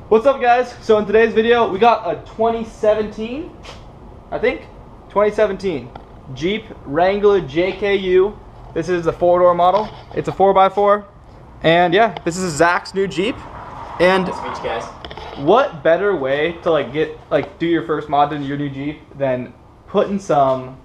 What's up, guys? So in today's video, we got a 2017 Jeep Wrangler JKU. This is the 4-door model. It's a 4x4. And yeah, this is Zach's new Jeep. And Nice to meet you guys. what better way to do your first mod in your new Jeep than putting some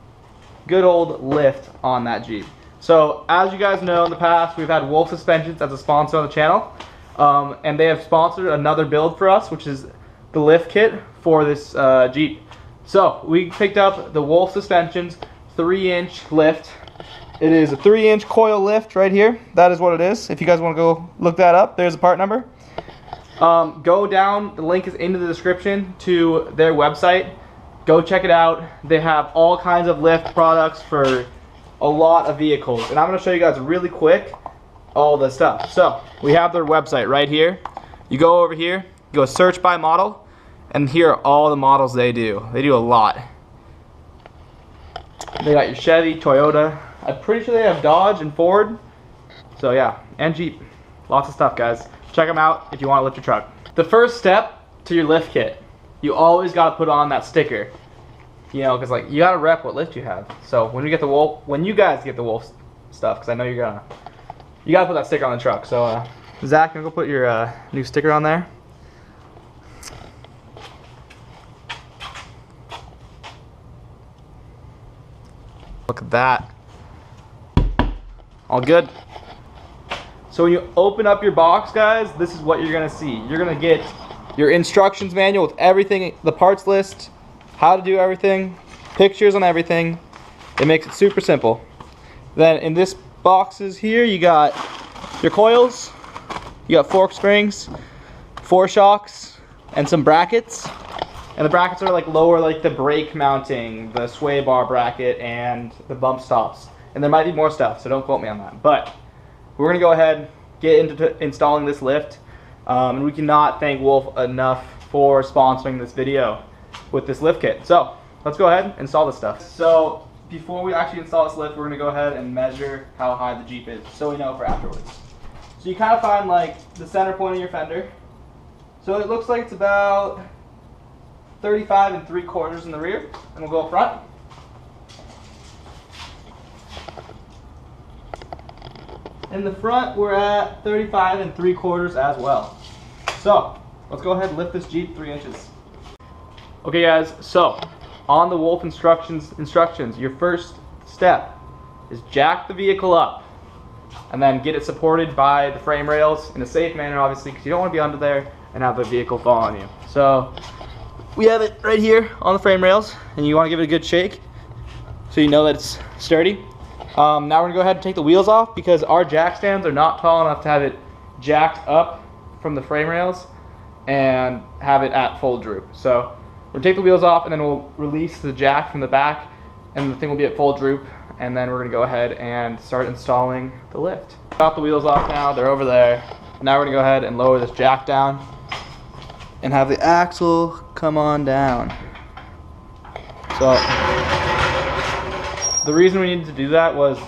good old lift on that Jeep. So as you guys know, in the past we've had Wulf Suspensions as a sponsor on the channel, and they have sponsored another build for us, which is the lift kit for this Jeep. So we picked up the Wulf Suspensions 3-inch lift. It is a 3-inch coil lift right here. That is what it is. If you guys want to go look that up, there's a part number. Go down, the link is in the description to their website. Go check it out. They have all kinds of lift products for a lot of vehicles. And I'm going to show you guys really quick all the stuff. So we have their website right here. You go over here, go search by model, and here are all the models they do. They do a lot. They got your Chevy, Toyota. I'm pretty sure they have Dodge and Ford. So yeah, and Jeep. Lots of stuff, guys. Check them out if you want to lift your truck. The first step to your lift kit, you always got to put on that sticker. You know, because you got to rep what lift you have. So when you guys get the Wulf stuff, because I know you got to put that sticker on the truck. So Zach, you go put your new sticker on there. Look at that. All good. So when you open up your box, guys, this is what you're gonna see. You're gonna get your instructions manual with everything, the parts list, how to do everything, pictures on everything. It makes it super simple. Then in this boxes here, you got your coils, you got fork springs, 4 shocks, and some brackets. And the brackets are lower, the brake mounting, the sway bar bracket, and the bump stops. And there might be more stuff, so don't quote me on that. But we're gonna go ahead, get into installing this lift. And we cannot thank Wulf enough for sponsoring this video with this lift kit. So let's go ahead and install this stuff. So before we actually install this lift, we're gonna go ahead and measure how high the Jeep is, so we know for afterwards. So you kind of find the center point of your fender. So it looks like it's about 35 3/4 in the rear, and we'll go up front. In the front, we're at 35 3/4 as well. So let's go ahead and lift this Jeep 3 inches. Okay, guys. So on the Wulf instructions, your first step is jack the vehicle up, and then get it supported by the frame rails in a safe manner, obviously, because you don't want to be under there and have the vehicle fall on you. So we have it right here on the frame rails, and you want to give it a good shake so you know that it's sturdy. Now we're going to go ahead and take the wheels off, because our jack stands are not tall enough to have it jacked up from the frame rails and have it at full droop. So we'll take the wheels off, and then we'll release the jack from the back, and the thing will be at full droop, and then we're going to go ahead and start installing the lift. Got the wheels off now, they're over there. Now we're going to go ahead and lower this jack down and have the axle come on down. So the reason we needed to do that was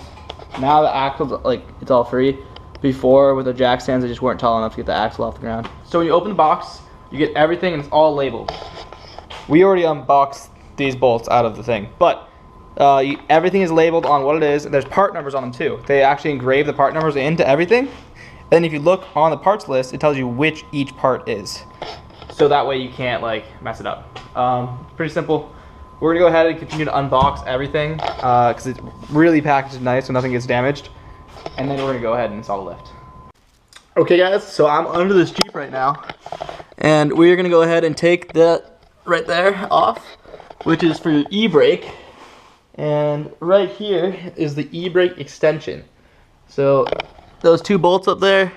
now the axle's it's all free. Before with the jack stands, they just weren't tall enough to get the axle off the ground. So when you open the box, you get everything, and it's all labeled. We already unboxed these bolts out of the thing, but everything is labeled on what it is. There's part numbers on them too. They actually engrave the part numbers into everything. And if you look on the parts list, it tells you which each part is. So that way you can't mess it up. Pretty simple. We're gonna go ahead and continue to unbox everything because it's really packaged nice so nothing gets damaged. And then we're gonna go ahead and install the lift. Okay, guys, so I'm under this Jeep right now, and we're gonna go ahead and take that right there off, which is for your e-brake. And right here is the e-brake extension. So those 2 bolts up there,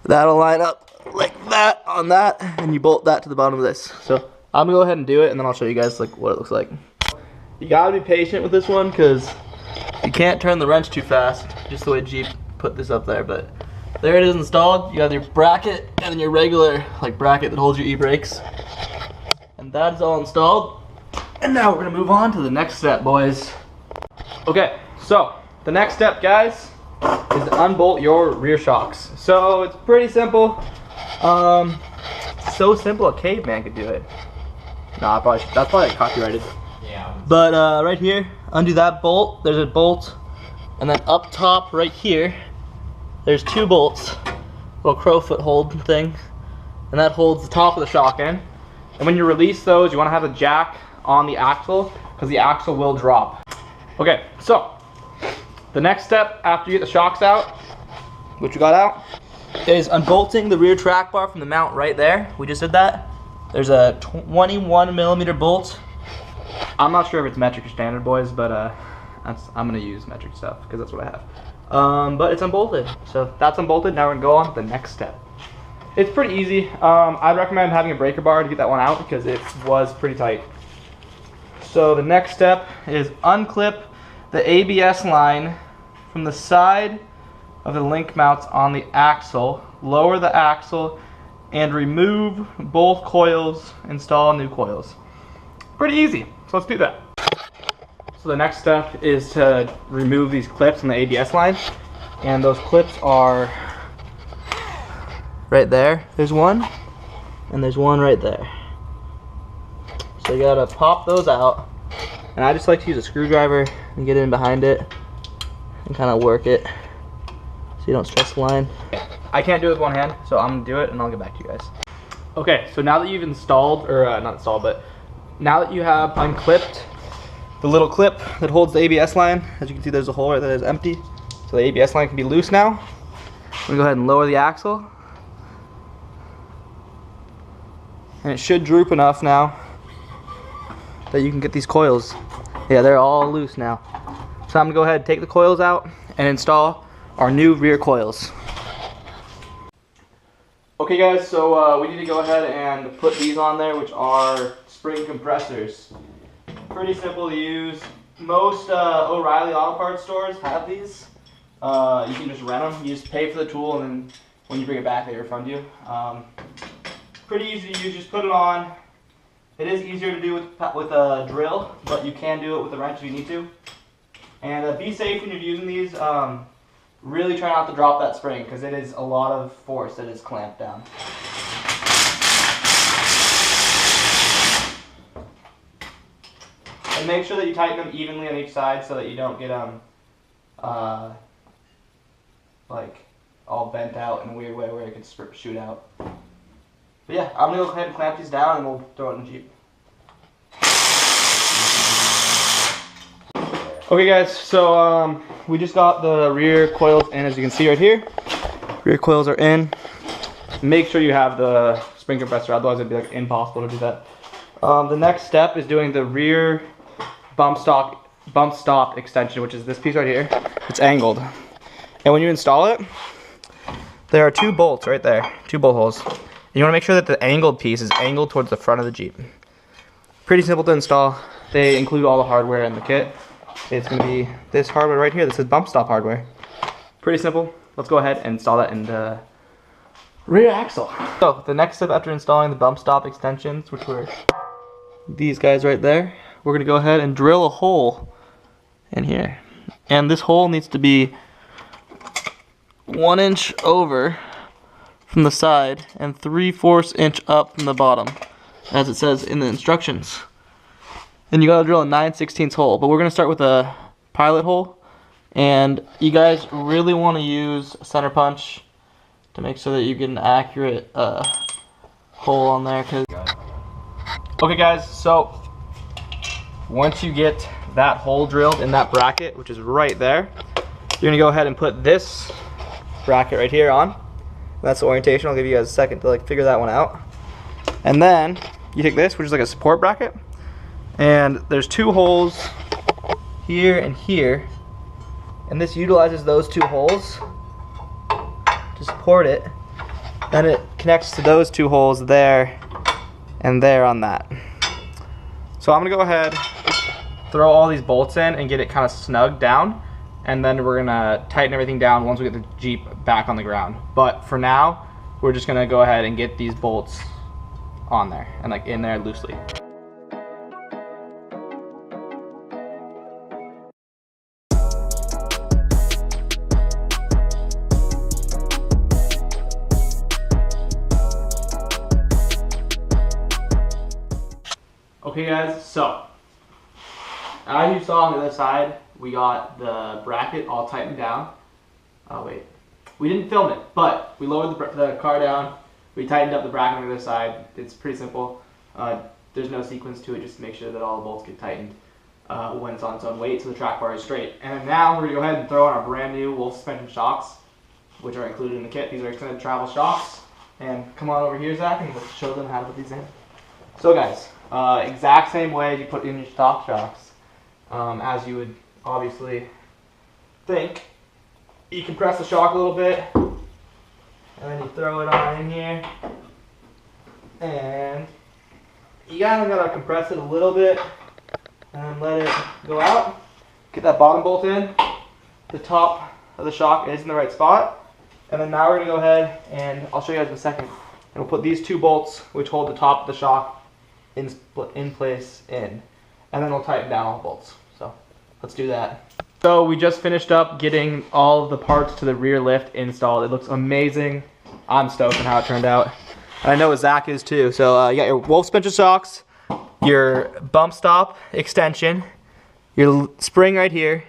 that'll line up like that on that, and you bolt that to the bottom of this. So I'm gonna go ahead and do it, and then I'll show you guys what it looks like. You gotta be patient with this one, because you can't turn the wrench too fast, just the way Jeep put this up there. But there it is installed. You have your bracket and then your regular bracket that holds your e-brakes, and that is all installed. And now we're gonna move on to the next step, boys. Okay, so the next step, guys, is to unbolt your rear shocks. So it's pretty simple. so simple a caveman could do it. Nah, that's probably like copyrighted. Yeah. But right here, undo that bolt. There's a bolt, and then up top right here, there's 2 bolts, little crowfoot hold thing, and that holds the top of the shock in. And when you release those, you want to have the jack on the axle because the axle will drop. Okay, so the next step after you get the shocks out, which we got out, is unbolting the rear track bar from the mount right there. We just did that. There's a 21mm bolt. I'm not sure if it's metric or standard, boys, but I'm gonna use metric stuff because that's what I have. But it's unbolted, so that's unbolted. Now we're gonna go on to the next step. It's pretty easy. I'd recommend having a breaker bar to get that one out because it was pretty tight. So the next step is unclip the ABS line from the side of the link mounts on the axle, lower the axle, and remove both coils, install new coils. Pretty easy, so let's do that. So the next step is to remove these clips on the ABS line, and those clips are right there. There's one, and there's one right there. So you gotta pop those out, and I just like to use a screwdriver and get in behind it and kind of work it so you don't stress the line. I can't do it with one hand, so I'm gonna do it and I'll get back to you guys. Okay, so now that you've installed, or not installed, but now that you have unclipped the little clip that holds the ABS line, as you can see there's a hole right there that is empty, so the ABS line can be loose now. I'm gonna go ahead and lower the axle. And it should droop enough now that you can get these coils. Yeah, they're all loose now. So I'm gonna go ahead and take the coils out and install our new rear coils. Okay guys, so we need to go ahead and put these on there, which are spring compressors. Pretty simple to use. Most O'Reilly Auto Parts stores have these. You can just rent them. You just pay for the tool, and then when you bring it back, they refund you. Pretty easy to use. Just put it on. It is easier to do with a drill, but you can do it with a wrench if you need to. And be safe when you're using these. Really try not to drop that spring because it is a lot of force that is clamped down. And make sure that you tighten them evenly on each side so that you don't get like all bent out in a weird way where it could shoot out. But yeah, I'm gonna go ahead and clamp these down and we'll throw it in the Jeep. Okay guys, so we just got the rear coils in, as you can see right here. Rear coils are in. Make sure you have the spring compressor, otherwise it'd be like impossible to do that. The next step is doing the rear bump stop extension, which is this piece right here. It's angled. And when you install it, there are 2 bolts right there, 2 bolt holes. And you want to make sure that the angled piece is angled towards the front of the Jeep. Pretty simple to install. They include all the hardware in the kit. It's going to be this hardware right here that says bump stop hardware. Pretty simple. Let's go ahead and install that in the rear axle. So the next step after installing the bump stop extensions, which were these guys right there, we're going to go ahead and drill a hole in here. And this hole needs to be 1 inch over from the side and 3/4 inch up from the bottom, as it says in the instructions. And you gotta drill a 9/16 hole, but we're gonna start with a pilot hole, and you guys really want to use a center punch to make sure that you get an accurate hole on there. Okay guys, so once you get that hole drilled in that bracket, which is right there, you're gonna go ahead and put this bracket right here on. That's the orientation. I'll give you guys a second to like figure that one out. And then you take this, which is like a support bracket, and there's 2 holes here and here, and this utilizes those 2 holes to support it. Then it connects to those 2 holes there and there on that. So I'm gonna go ahead, throw all these bolts in and get it kind of snug down, and then we're gonna tighten everything down once we get the Jeep back on the ground. But for now, we're just gonna go ahead and get these bolts on there and like in there loosely. Okay guys, so as you saw on the other side, we got the bracket all tightened down. Oh wait, we didn't film it, but we lowered the car down, we tightened up the bracket on the other side. It's pretty simple. There's no sequence to it, just to make sure that all the bolts get tightened when it's on its own weight so the track bar is straight. And now we're going to go ahead and throw on our brand new Wulf suspension shocks, which are included in the kit. These are extended travel shocks. And come on over here, Zach, and we'll show them how to put these in. So guys, exact same way you put in your stock shocks, as you would obviously think. You compress the shock a little bit, and then you throw it on in here, and you gotta compress it a little bit, and let it go out. Get that bottom bolt in. The top of the shock is in the right spot. And then now we're going to go ahead and I'll show you guys in a second. And we'll put these two bolts, which hold the top of the shock, in place in. And then we'll tighten down all the bolts. So let's do that. So we just finished up getting all of the parts to the rear lift installed. It looks amazing. I'm stoked on how it turned out. And I know Zach is too. So you got your Wulf suspension shocks, your bump stop extension, your spring right here.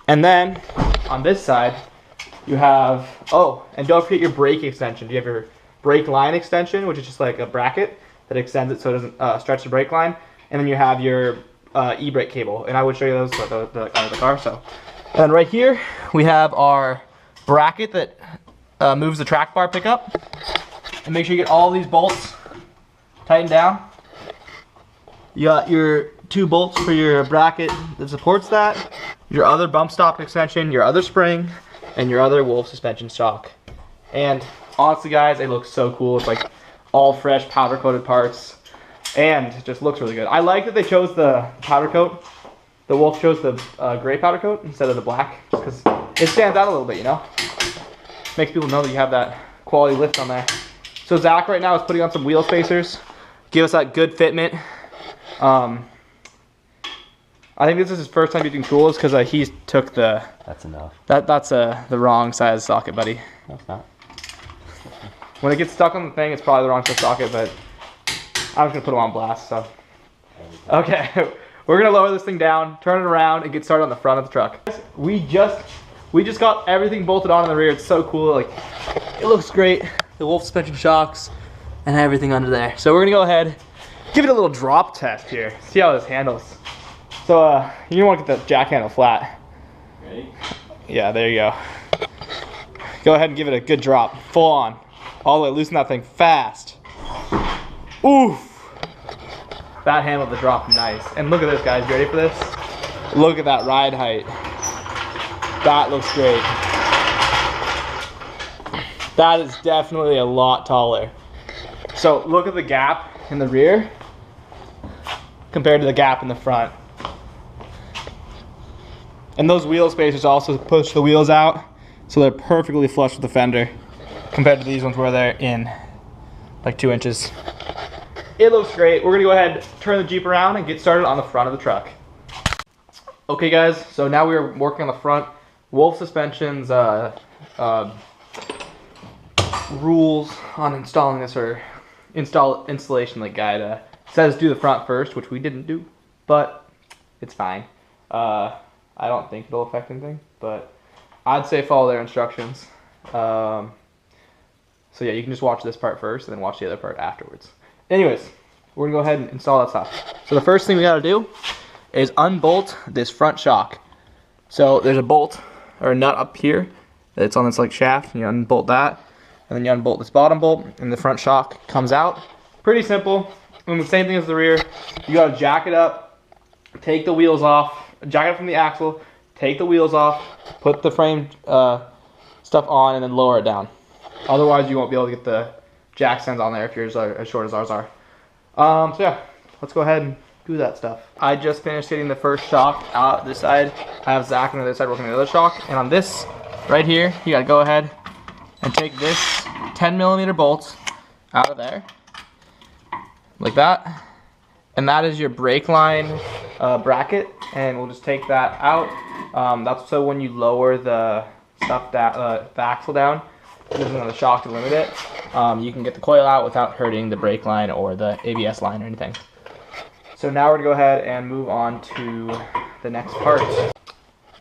And then on this side, you have, oh, and don't forget your brake extension. You have your brake line extension, which is just like a bracket that extends it so it doesn't stretch the brake line. And then you have your e-brake cable. And I would show you those with the car. So, and then right here, we have our bracket that moves the track bar pickup. And make sure you get all these bolts tightened down. You got your two bolts for your bracket that supports that, your other bump stop extension, your other spring, and your other Wulf suspension shock. And honestly guys, it looks so cool. It's like all fresh powder coated parts, and it just looks really good. I like that they chose the powder coat. The Wulf chose the gray powder coat instead of the black, just because it stands out a little bit, you know? Makes people know that you have that quality lift on there. So Zach right now is putting on some wheel spacers, give us that good fitment. I think this is his first time using tools because he took the... That's enough. That's the wrong size socket, buddy. No, it's not. When it gets stuck on the thing, it's probably the wrong size socket, but I'm just going to put him on blast, so. Okay, we're going to lower this thing down, turn it around, and get started on the front of the truck. We just got everything bolted on in the rear. It's so cool. Like, it looks great. The Wulf suspension shocks and everything under there. So we're going to go ahead, give it a little drop test here. See how this handles. So you want to get the jack handle flat. Ready? Yeah, there you go. Go ahead and give it a good drop. Full on. All the way, loosen that thing fast. Oof. That handled the drop nice. And look at this, guys. You ready for this? Look at that ride height. That looks great. That is definitely a lot taller. So look at the gap in the rear compared to the gap in the front. And those wheel spacers also push the wheels out, so they're perfectly flush with the fender, compared to these ones where they're in like 2 inches. It looks great. We're gonna go ahead, turn the Jeep around, and get started on the front of the truck. Okay guys, so now we're working on the front. Wulf Suspension's rules on installing this, or installation like guide, says do the front first, which we didn't do, but it's fine. I don't think it'll affect anything, but I'd say follow their instructions. So yeah, you can just watch this part first and then watch the other part afterwards. Anyways, we're gonna go ahead and install that stuff. So the first thing we gotta do is unbolt this front shock. So there's a bolt or a nut up here that's on this like shaft, and you unbolt that, and then you unbolt this bottom bolt, and the front shock comes out. Pretty simple. And the same thing as the rear. You gotta jack it up, take the wheels off, jack it from the axle, take the wheels off, put the frame stuff on, and then lower it down. Otherwise, you won't be able to get the jack stands on there if yours are as short as ours are. So yeah, let's go ahead and do that stuff. I just finished getting the first shock out this side. I have Zach on the other side working the other shock, and on this right here, you gotta go ahead and take this 10mm bolt out of there, like that. And that is your brake line bracket, and we'll just take that out. That's so when you lower the stuff down, the axle down, it doesn't have the shock to limit it. You can get the coil out without hurting the brake line or the ABS line or anything. So now we're gonna go ahead and move on to the next part.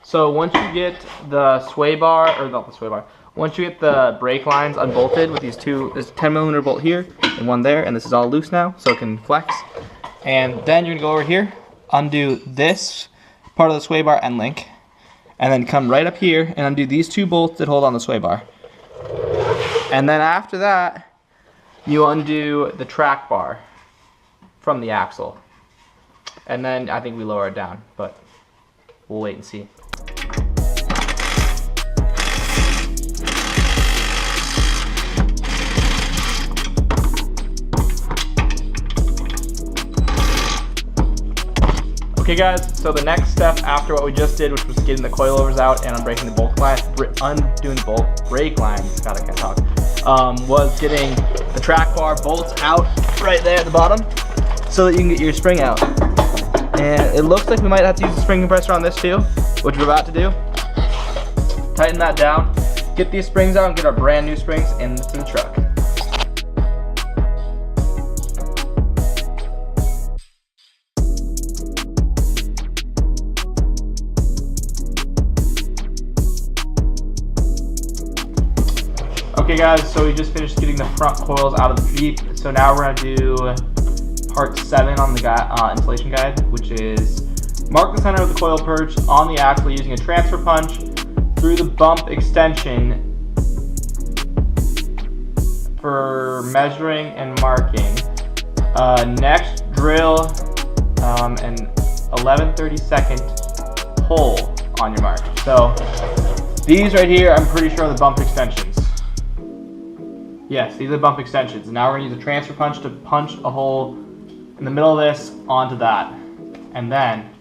So once you get the sway bar, or not the sway bar, once you get the brake lines unbolted with these two, there's a 10mm bolt here and one there, and this is all loose now, so it can flex. And then you're gonna go over here, undo this part of the sway bar end link, and then come right up here and undo these two bolts that hold on the sway bar. And then after that, you undo the track bar from the axle. And then I think we lower it down, but we'll wait and see. Okay guys, so the next step after what we just did, which was getting the coilovers out and unbreaking the bolt line, undoing the bolt brake lines, God I can't talk, was getting the track bar bolts out right there at the bottom so that you can get your spring out. And it looks like we might have to use the spring compressor on this too, which we're about to do. Tighten that down, get these springs out and get our brand new springs into the truck. Okay guys, so we just finished getting the front coils out of the Jeep. So now we're gonna do part 7 on the installation guide, which is mark the center of the coil perch on the axle using a transfer punch through the bump extension for measuring and marking. Next, drill an 11/32 hole on your mark. So these right here, I'm pretty sure are the bump extensions. Yes, these are the bump extensions. And now we're gonna use a transfer punch to punch a hole in the middle of this onto that. And then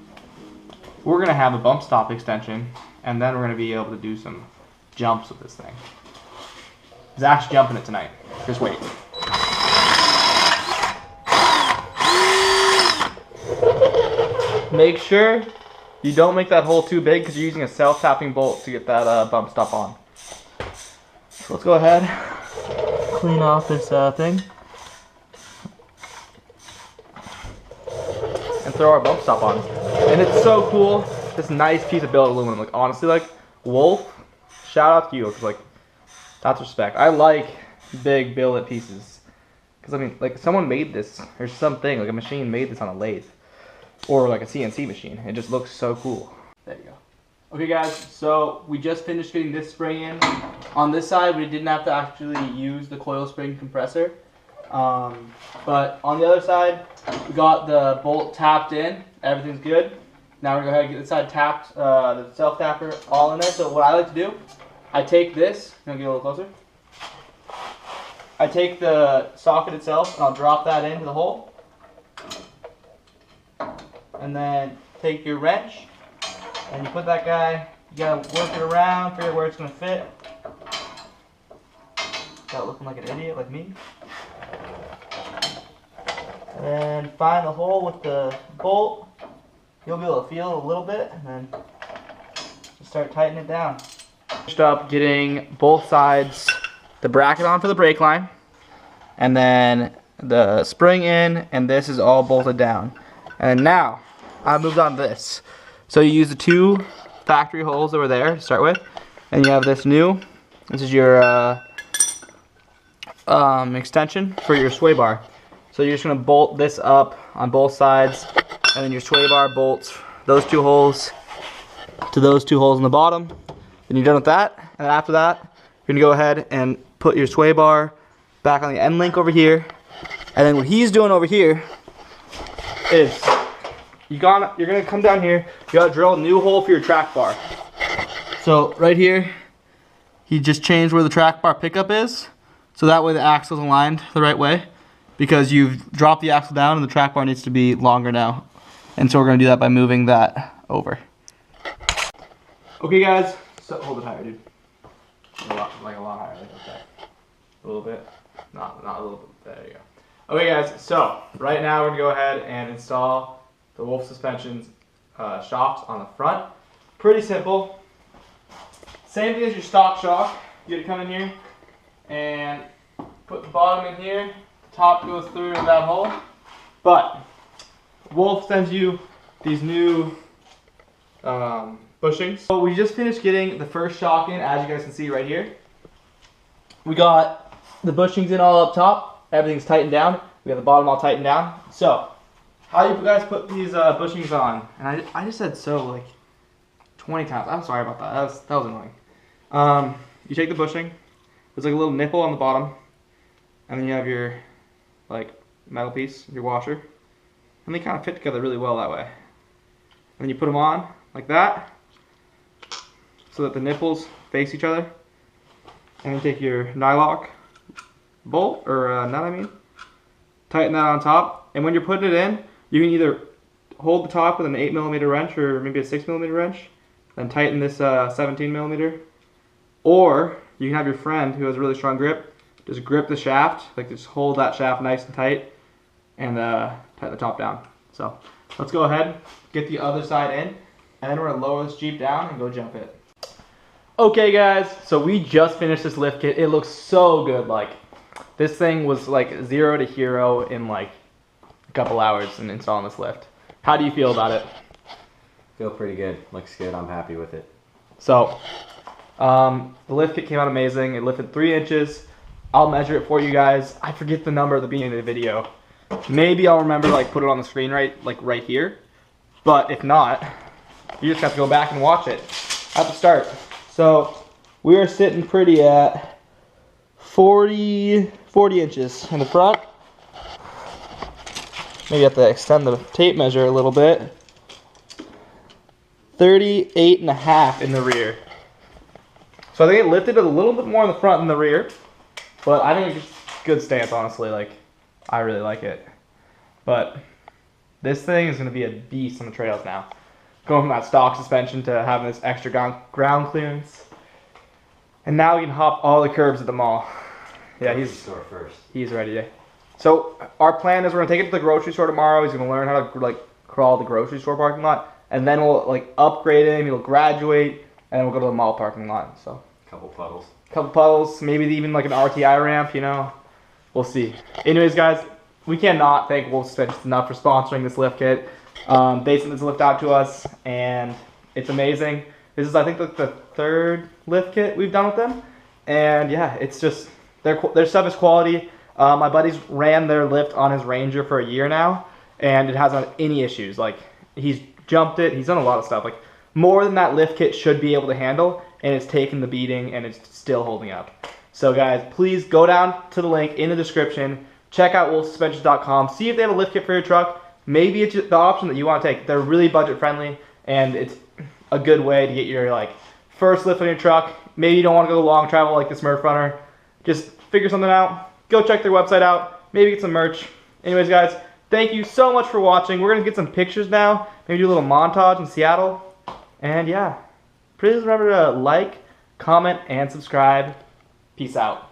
we're gonna have a bump stop extension, and then we're gonna be able to do some jumps with this thing. Zach's jumping it tonight. Just wait. Make sure you don't make that hole too big because you're using a self-tapping bolt to get that bump stop on. So let's go ahead, clean off this thing, and throw our bump stop on. And it's so cool, this nice piece of billet aluminum. Like honestly, like Wulf, shout out to you, because like that's respect. I like big billet pieces, because I mean, like someone made this or something, like a machine made this on a lathe or like a CNC machine. It just looks so cool. There you go. Okay guys, so we just finished getting this spring in. On this side, we didn't have to actually use the coil spring compressor. But on the other side, we got the bolt tapped in. Everything's good. Now we're going to go ahead and get this side tapped, the self-tapper all in there. So what I like to do, I take this, I'm going to get a little closer. I take the socket itself and I'll drop that into the hole. And then take your wrench and you put that guy, you gotta work it around, figure out where it's gonna fit. Without looking like an idiot like me. And then find the hole with the bolt. You'll be able to feel it a little bit, and then just start tightening it down. Finished up getting both sides, the bracket on for the brake line, and then the spring in, and this is all bolted down. And now, I moved on to this. So you use the 2 factory holes that were there to start with, and you have this new. This is your extension for your sway bar. So you're just gonna bolt this up on both sides, and then your sway bar bolts those 2 holes to those 2 holes in the bottom. Then you're done with that, and then after that, you're gonna go ahead and put your sway bar back on the end link over here. And then what he's doing over here is you're gonna come down here, you gotta drill a new hole for your track bar. So right here, he just changed where the track bar pickup is, so that way the axle's aligned the right way, because you've dropped the axle down and the track bar needs to be longer now. And so we're gonna do that by moving that over. Okay guys, so hold it higher, dude. A lot higher, like okay. A little bit, not a little bit, there you go. Okay guys, so right now we're gonna go ahead and install the Wulf suspensions shocks on the front. Pretty simple. Same thing as your stock shock. You gotta come in here and put the bottom in here. The top goes through that hole. But Wulf sends you these new bushings. So we just finished getting the first shock in, as you guys can see right here. We got the bushings in all up top. Everything's tightened down. We got the bottom all tightened down. So, how do you guys put these bushings on? And I just said so like 20 times. I'm sorry about that. That was annoying. You take the bushing. There's like a little nipple on the bottom, and then you have your like metal piece, your washer, and they kind of fit together really well that way. And then you put them on like that, so that the nipples face each other. And then take your nylock bolt, or nut I mean, tighten that on top. And when you're putting it in, you can either hold the top with an 8mm wrench or maybe a 6mm wrench, then tighten this 17mm. Or you can have your friend who has a really strong grip, just grip the shaft, like just hold that shaft nice and tight, and tighten the top down. So let's go ahead, get the other side in, and then we're gonna lower this Jeep down and go jump it. Okay guys, so we just finished this lift kit. It looks so good. Like, this thing was like 0 to hero in like a couple hours in installing this lift. How do you feel about it? Feel pretty good. Looks good. I'm happy with it. So, the lift kit came out amazing. It lifted 3 inches. I'll measure it for you guys. I forget the number at the beginning of the video. Maybe I'll remember like put it on the screen right here. But if not, you just have to go back and watch it at the start. So we are sitting pretty at 40 inches in the front. Maybe have to extend the tape measure a little bit. 38.5 in the rear. So I think it lifted a little bit more in the front than the rear, but I think it's a good stance, honestly. Like, I really like it. But this thing is going to be a beast on the trails now. Going from that stock suspension to having this extra ground clearance. And now we can hop all the curbs at the mall. Yeah, he's ready. Yeah. So our plan is we're going to take it to the grocery store tomorrow. He's going to learn how to like crawl the grocery store parking lot. And then we'll like upgrade him. He'll graduate. And then we'll go to the mall parking lot. So Couple puddles. Maybe even like an RTI ramp, you know. We'll see. Anyways, guys, we cannot thank Wulf Suspensions enough for sponsoring this lift kit. They sent this lift out to us, and it's amazing. This is, I think, the 3rd lift kit we've done with them. And yeah, it's just, their stuff is quality. My buddy's ran their lift on his Wrangler for a year now, and it hasn't had any issues. Like, he's jumped it. He's done a lot of stuff. Like, more than that lift kit should be able to handle, and it's taken the beating, and it's still holding up. So guys, please go down to the link in the description, check out wolfsuspensions.com, see if they have a lift kit for your truck. Maybe it's the option that you want to take. They're really budget friendly, and it's a good way to get your like first lift on your truck. Maybe you don't want to go long travel like the Smurf Runner. Just figure something out. Go check their website out. Maybe get some merch. Anyways, guys, thank you so much for watching. We're going to get some pictures now. Maybe do a little montage in Seattle. And yeah, please remember to like, comment, and subscribe. Peace out.